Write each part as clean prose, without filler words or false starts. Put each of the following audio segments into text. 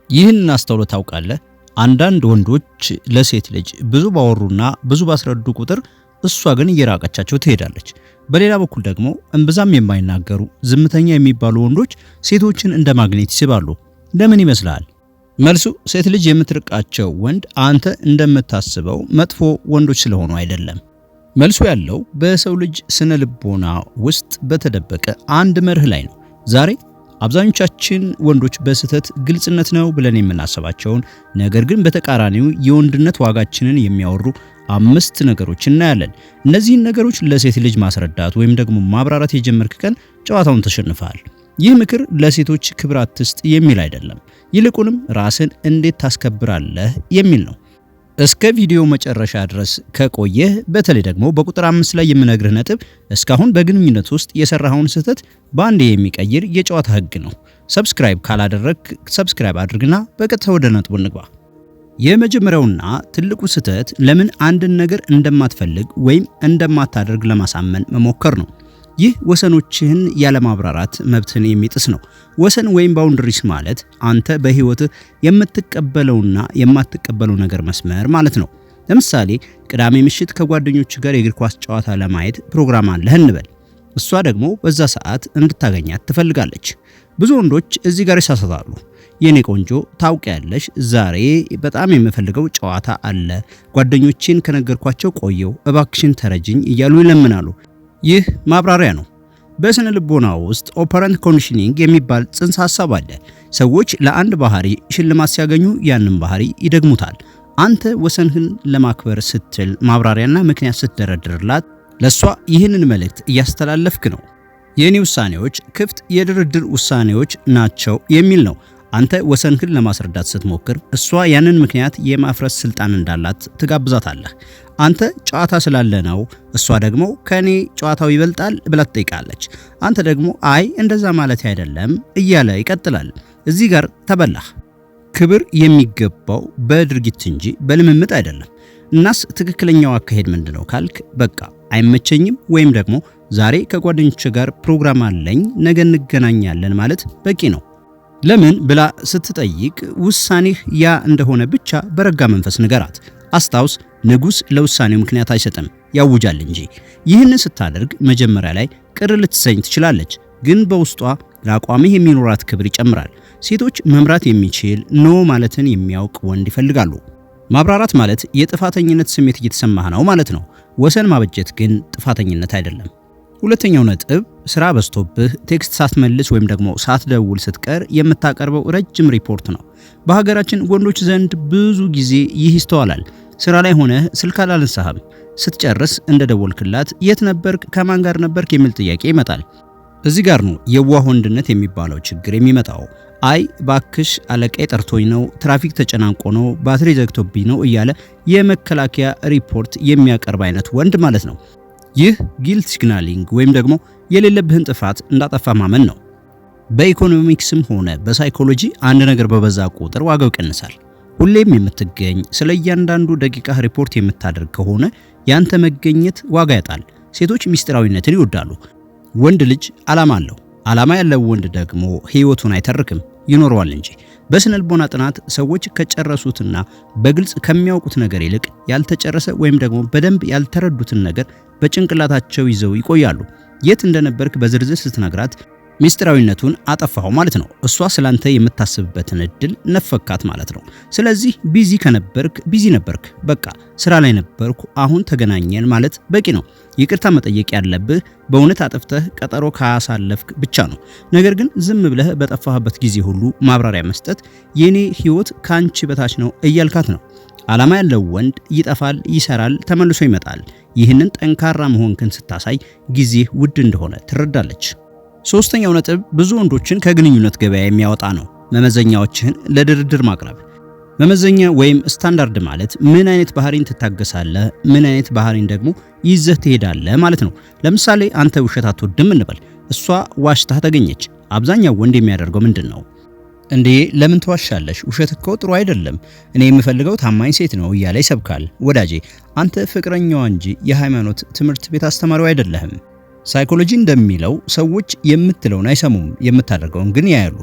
ይህን አስተውሎ ታውቃለህ? አንዳንድ ወንዶች ለሴት ልጅ ብዙ ባወሩና ብዙ ባስረዱ ቁጥር እሷ ግን እየራቀቻቸው ትሄዳለች። በሌላ በኩል ደግሞ እምብዛም የማይናገሩ ዝምተኛ የሚባሉ ወንዶች ሴቶችን እንደ ማግኔት ይስባሉ። ለምን ይመስላል? መልሱ ሴት ልጅ የምትርቃቸው ወንድ አንተ እንደምታስበው መጥፎ ወንዶች ስለሆኑ አይደለም። መልሱ ያለው በሰው ልጅ ስነ ልቦና ውስጥ በተደበቀ አንድ መርህ ላይ ነው። ዛሬ አብዛኞቻችን ወንዶች በስህተት ግልጽነት ነው ብለን የምናስባቸውን ነገር ግን በተቃራኒው የወንድነት ዋጋችንን የሚያወሩ 5 ነገሮች እናያለን። እነዚህን ነገሮች ለሴት ልጅ ማስረዳት ወይም ደግሞ ማብራራት የጀመርክ ቀን ጨዋታውን ተሸንፈሃል። ይህ ምክር ለሴቶች ክብር አትስጥ የሚል አይደለም፣ ይልቁንም ራስን እንዴት ታስከብራለህ የሚል ነው። እስከ ቪዲዮ መጨረሻ ድረስ ከቆየህ በተለይ ደግሞ በቁጥር 5 ላይ የምነግርህ ነጥብ እስካሁን በግንኙነት ውስጥ የሰራኸውን ስህተት በአንዴ የሚቀይር የጨዋታ ህግ ነው። ሰብስክራይብ ካላደረግ ሰብስክራይብ አድርግና በቀጥታ ወደ ነጥቡ እንግባ። የመጀመሪያውና ትልቁ ስህተት ለምን አንድን ነገር እንደማትፈልግ ወይም እንደማታደርግ ለማሳመን መሞከር ነው። ይህ ወሰኖችህን ያለማብራራት መብትን የሚጥስ ነው። ወሰን ወይም ባውንደሪስ ማለት አንተ በህይወትህ የምትቀበለውና የማትቀበለው ነገር መስመር ማለት ነው። ለምሳሌ ቅዳሜ ምሽት ከጓደኞች ጋር የእግር ኳስ ጨዋታ ለማየት ፕሮግራም አለህ እንበል። እሷ ደግሞ በዛ ሰዓት እንድታገኛት ትፈልጋለች። ብዙ ወንዶች እዚህ ጋር ይሳሳታሉ። የኔ ቆንጆ ታውቂያለሽ፣ ዛሬ በጣም የምፈልገው ጨዋታ አለ፣ ጓደኞቼን ከነገርኳቸው ቆየው፣ እባክሽን ተረጅኝ እያሉ ይለምናሉ። ይህ ማብራሪያ ነው። በስነ ልቦና ውስጥ ኦፐረንት ኮንዲሽኒንግ የሚባል ጽንሰ ሐሳብ አለ። ሰዎች ለአንድ ባህሪ ሽልማት ሲያገኙ ያንን ባህሪ ይደግሙታል። አንተ ወሰንህን ለማክበር ስትል ማብራሪያና ምክንያት ስትደረድርላት ለሷ ይህንን መልእክት እያስተላለፍክ ነው። የኔ ውሳኔዎች ክፍት የድርድር ውሳኔዎች ናቸው የሚል ነው። አንተ ወሰንህን ለማስረዳት ስትሞክር እሷ ያንን ምክንያት የማፍረስ ስልጣን እንዳላት ትጋብዛታለህ። አንተ ጨዋታ ስላለ ነው፣ እሷ ደግሞ ከኔ ጨዋታው ይበልጣል ብላ ትጠይቃለች። አንተ ደግሞ አይ እንደዛ ማለት አይደለም እያለ ይቀጥላል። እዚህ ጋር ተበላህ። ክብር የሚገባው በድርጊት እንጂ በልምምጥ አይደለም። እናስ ትክክለኛው አካሄድ ምንድነው ካልክ፣ በቃ አይመቸኝም ወይም ደግሞ ዛሬ ከጓደኞች ጋር ፕሮግራም አለኝ ነገ እንገናኛለን ማለት በቂ ነው። ለምን ብላ ስትጠይቅ ውሳኔህ ያ እንደሆነ ብቻ በረጋ መንፈስ ንገራት። አስታውስ፣ ንጉስ ለውሳኔው ምክንያት አይሰጥም ያውጃል እንጂ። ይህንን ስታደርግ መጀመሪያ ላይ ቅር ልትሰኝ ትችላለች፣ ግን በውስጧ ለአቋምህ የሚኖራት ክብር ይጨምራል። ሴቶች መምራት የሚችል ኖ ማለትን የሚያውቅ ወንድ ይፈልጋሉ። ማብራራት ማለት የጥፋተኝነት ስሜት እየተሰማህ ነው ማለት ነው። ወሰን ማበጀት ግን ጥፋተኝነት አይደለም። ሁለተኛው ነጥብ ስራ በዝቶብህ ቴክስት ሳትመልስ ወይም ደግሞ ሳትደውል ስትቀር የምታቀርበው ረጅም ሪፖርት ነው። በሀገራችን ወንዶች ዘንድ ብዙ ጊዜ ይህ ይስተዋላል። ስራ ላይ ሆነህ ስልክ አላነሳህም። ስትጨርስ እንደደወልክላት የት ነበርክ፣ ከማን ጋር ነበርክ የሚል ጥያቄ ይመጣል። እዚህ ጋር ነው የዋህ ወንድነት የሚባለው ችግር የሚመጣው። አይ ባክሽ አለቃዬ ጠርቶኝ ነው፣ ትራፊክ ተጨናንቆ ነው፣ ባትሪ ዘግቶብኝ ነው እያለ የመከላከያ ሪፖርት የሚያቀርብ አይነት ወንድ ማለት ነው። ይህ ጊልት ሲግናሊንግ ወይም ደግሞ የሌለብህን ጥፋት እንዳጠፋ ማመን ነው። በኢኮኖሚክስም ሆነ በሳይኮሎጂ አንድ ነገር በበዛ ቁጥር ዋጋው ይቀንሳል። ሁሌም የምትገኝ ስለ እያንዳንዱ ደቂቃ ሪፖርት የምታደርግ ከሆነ ያንተ መገኘት ዋጋ ያጣል። ሴቶች ሚስጥራዊነትን ይወዳሉ። ወንድ ልጅ ዓላማ አለው። ዓላማ ያለው ወንድ ደግሞ ህይወቱን አይተርክም፣ ይኖረዋል እንጂ። በስነ ልቦና ጥናት ሰዎች ከጨረሱትና በግልጽ ከሚያውቁት ነገር ይልቅ ያልተጨረሰ ወይም ደግሞ በደንብ ያልተረዱትን ነገር በጭንቅላታቸው ይዘው ይቆያሉ። የት እንደነበርክ በዝርዝር ስትነግራት ሚስጥራዊነቱን አጠፋው ማለት ነው። እሷ ስላንተ የምታስብበትን እድል ነፈካት ማለት ነው። ስለዚህ ቢዚ ከነበርክ ቢዚ ነበርክ፣ በቃ ስራ ላይ ነበርኩ አሁን ተገናኘን ማለት በቂ ነው። ይቅርታ መጠየቅ ያለብህ በእውነት አጥፍተህ ቀጠሮ ካሳለፍክ ብቻ ነው። ነገር ግን ዝም ብለህ በጠፋህበት ጊዜ ሁሉ ማብራሪያ መስጠት የኔ ህይወት ካንቺ በታች ነው እያልካት ነው። ዓላማ ያለው ወንድ ይጠፋል፣ ይሰራል፣ ተመልሶ ይመጣል። ይህንን ጠንካራ መሆንክን ስታሳይ ጊዜ ውድ እንደሆነ ትረዳለች። ሶስተኛው ነጥብ ብዙ ወንዶችን ከግንኙነት ገበያ የሚያወጣ ነው። መመዘኛዎችህን ለድርድር ማቅረብ። መመዘኛ ወይም ስታንዳርድ ማለት ምን አይነት ባህሪን ትታገሳለህ፣ ምን አይነት ባህሪን ደግሞ ይዘህ ትሄዳለህ ማለት ነው። ለምሳሌ አንተ ውሸት አትወድም እንበል። እሷ ዋሽታ ተገኘች። አብዛኛው ወንድ የሚያደርገው ምንድነው? እንዴ ለምን ትዋሻለሽ? ውሸት እኮ ጥሩ አይደለም። እኔ የምፈልገው ታማኝ ሴት ነው እያለ ይሰብካል። ወዳጄ አንተ ፍቅረኛዋ እንጂ የሃይማኖት ትምህርት ቤት አስተማሪው አይደለህም። ሳይኮሎጂ እንደሚለው ሰዎች የምትለውን አይሰሙም፣ የምታደርገውን ግን ያያሉ።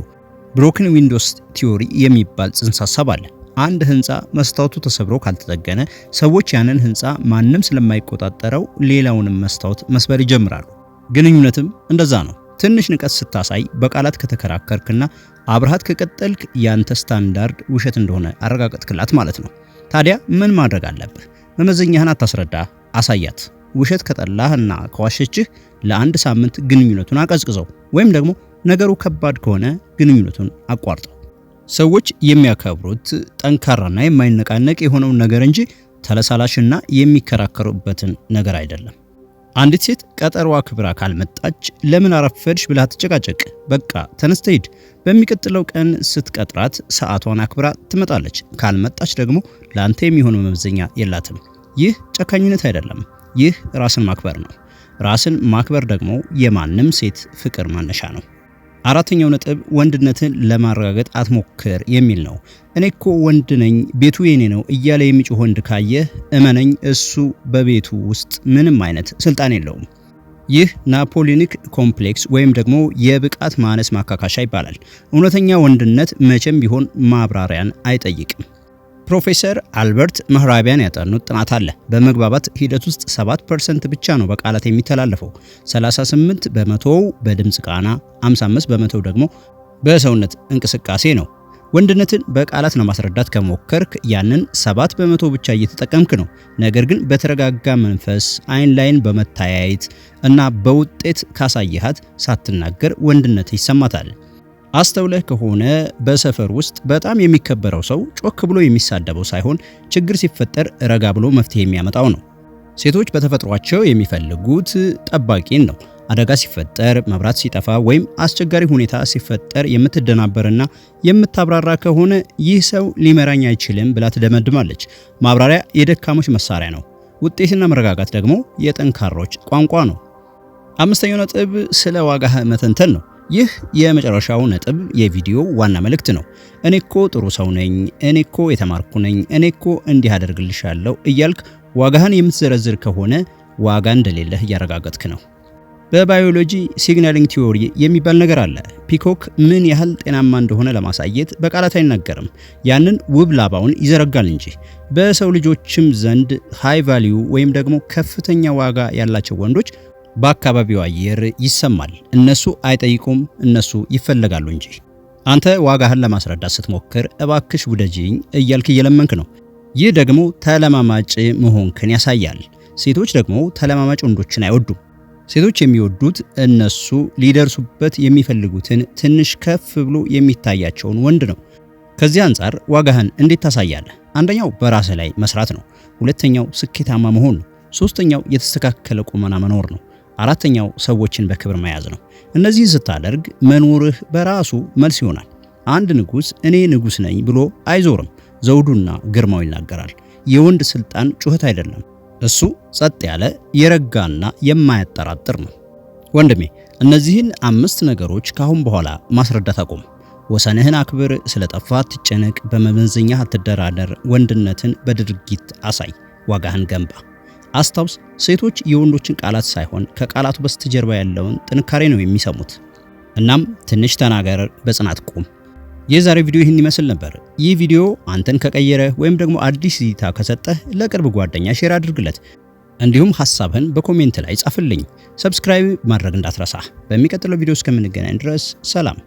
ብሮክን ዊንዶውስ ቲዮሪ የሚባል ጽንሰ ሐሳብ አለ። አንድ ህንፃ መስታወቱ ተሰብሮ ካልተጠገነ ሰዎች ያንን ህንፃ ማንም ስለማይቆጣጠረው ሌላውንም መስታወት መስበር ይጀምራሉ። ግንኙነትም እንደዛ ነው። ትንሽ ንቀት ስታሳይ፣ በቃላት ከተከራከርክና አብረሃት ከቀጠልክ ያንተ ስታንዳርድ ውሸት እንደሆነ አረጋገጥክላት ማለት ነው። ታዲያ ምን ማድረግ አለብህ? መመዘኛህን አታስረዳ፣ አሳያት። ውሸት ከጠላህና ከዋሸችህ ለአንድ ሳምንት ግንኙነቱን አቀዝቅዘው፣ ወይም ደግሞ ነገሩ ከባድ ከሆነ ግንኙነቱን አቋርጠው። ሰዎች የሚያከብሩት ጠንካራና የማይነቃነቅ የሆነውን ነገር እንጂ ተለሳላሽና የሚከራከሩበትን ነገር አይደለም። አንዲት ሴት ቀጠሮዋ ክብራ ካልመጣች ለምን አረፈድሽ ብላ ትጨቃጨቅ። በቃ ተነስተ ሂድ። በሚቀጥለው ቀን ስትቀጥራት ሰዓቷን አክብራ ትመጣለች። ካልመጣች ደግሞ ለአንተ የሚሆን መመዘኛ የላትም። ይህ ጨካኝነት አይደለም፣ ይህ ራስን ማክበር ነው። ራስን ማክበር ደግሞ የማንም ሴት ፍቅር ማነሻ ነው። አራተኛው ነጥብ ወንድነትን ለማረጋገጥ አትሞክር የሚል ነው። እኔ እኮ ወንድ ነኝ፣ ቤቱ የኔ ነው እያለ የሚጮህ ወንድ ካየህ እመነኝ፣ እሱ በቤቱ ውስጥ ምንም አይነት ስልጣን የለውም። ይህ ናፖሊኒክ ኮምፕሌክስ ወይም ደግሞ የብቃት ማነስ ማካካሻ ይባላል። እውነተኛ ወንድነት መቼም ቢሆን ማብራሪያን አይጠይቅም። ፕሮፌሰር አልበርት መህራቢያን ያጠኑት ጥናት አለ። በመግባባት ሂደት ውስጥ 7% ብቻ ነው በቃላት የሚተላለፈው፣ 38 በመቶው በድምፅ ቃና፣ 55 በመቶው ደግሞ በሰውነት እንቅስቃሴ ነው። ወንድነትን በቃላት ለማስረዳት ከሞከርክ ያንን 7 በመቶ ብቻ እየተጠቀምክ ነው። ነገር ግን በተረጋጋ መንፈስ አይን ላይን በመታያየት እና በውጤት ካሳየሃት ሳትናገር ወንድነት ይሰማታል። አስተውለህ ከሆነ በሰፈር ውስጥ በጣም የሚከበረው ሰው ጮክ ብሎ የሚሳደበው ሳይሆን ችግር ሲፈጠር ረጋ ብሎ መፍትሄ የሚያመጣው ነው። ሴቶች በተፈጥሯቸው የሚፈልጉት ጠባቂን ነው። አደጋ ሲፈጠር፣ መብራት ሲጠፋ ወይም አስቸጋሪ ሁኔታ ሲፈጠር የምትደናበርና የምታብራራ ከሆነ ይህ ሰው ሊመራኝ አይችልም ብላ ትደመድማለች። ማብራሪያ የደካሞች መሳሪያ ነው። ውጤትና መረጋጋት ደግሞ የጠንካሮች ቋንቋ ነው። አምስተኛው ነጥብ ስለ ዋጋህ መተንተን ነው። ይህ የመጨረሻው ነጥብ የቪዲዮ ዋና መልእክት ነው። እኔኮ ጥሩ ሰው ነኝ፣ እኔኮ የተማርኩ ነኝ፣ እኔኮ እንዲህ አደርግልሻለሁ እያልክ ዋጋህን የምትዘረዝር ከሆነ ዋጋ እንደሌለህ እያረጋገጥክ ነው። በባዮሎጂ ሲግናሊንግ ቲዮሪ የሚባል ነገር አለ። ፒኮክ ምን ያህል ጤናማ እንደሆነ ለማሳየት በቃላት አይናገርም፣ ያንን ውብ ላባውን ይዘረጋል እንጂ። በሰው ልጆችም ዘንድ ሃይ ቫልዩ ወይም ደግሞ ከፍተኛ ዋጋ ያላቸው ወንዶች በአካባቢው አየር ይሰማል። እነሱ አይጠይቁም፣ እነሱ ይፈለጋሉ እንጂ። አንተ ዋጋህን ለማስረዳት ስትሞክር እባክሽ ውደጂኝ እያልክ እየለመንክ ነው። ይህ ደግሞ ተለማማጭ መሆንክን ያሳያል። ሴቶች ደግሞ ተለማማጭ ወንዶችን አይወዱም። ሴቶች የሚወዱት እነሱ ሊደርሱበት የሚፈልጉትን ትንሽ ከፍ ብሎ የሚታያቸውን ወንድ ነው። ከዚህ አንጻር ዋጋህን እንዴት ታሳያለህ? አንደኛው በራስህ ላይ መስራት ነው። ሁለተኛው ስኬታማ መሆን ነው። ሶስተኛው የተስተካከለ ቁመና መኖር ነው። አራተኛው ሰዎችን በክብር መያዝ ነው። እነዚህን ስታደርግ መኖርህ በራሱ መልስ ይሆናል። አንድ ንጉስ እኔ ንጉስ ነኝ ብሎ አይዞርም። ዘውዱና ግርማው ይናገራል። የወንድ ስልጣን ጩኸት አይደለም። እሱ ጸጥ ያለ የረጋና የማያጠራጥር ነው። ወንድሜ እነዚህን 5 ነገሮች ካሁን በኋላ ማስረዳት አቁም። ወሰንህን አክብር። ስለጠፋ አትጨነቅ። በመመዘኛ አትደራደር። ወንድነትን በድርጊት አሳይ። ዋጋህን ገንባ። አስታውስ፣ ሴቶች የወንዶችን ቃላት ሳይሆን ከቃላቱ በስተጀርባ ያለውን ጥንካሬ ነው የሚሰሙት። እናም ትንሽ ተናገር፣ በጽናት ቁም። የዛሬ ቪዲዮ ይህን ይመስል ነበር። ይህ ቪዲዮ አንተን ከቀየረ ወይም ደግሞ አዲስ እይታ ከሰጠህ ለቅርብ ጓደኛ ሼር አድርግለት። እንዲሁም ሐሳብህን በኮሜንት ላይ ጻፍልኝ። ሰብስክራይብ ማድረግ እንዳትረሳ። በሚቀጥለው ቪዲዮ እስከምንገናኝ ድረስ ሰላም።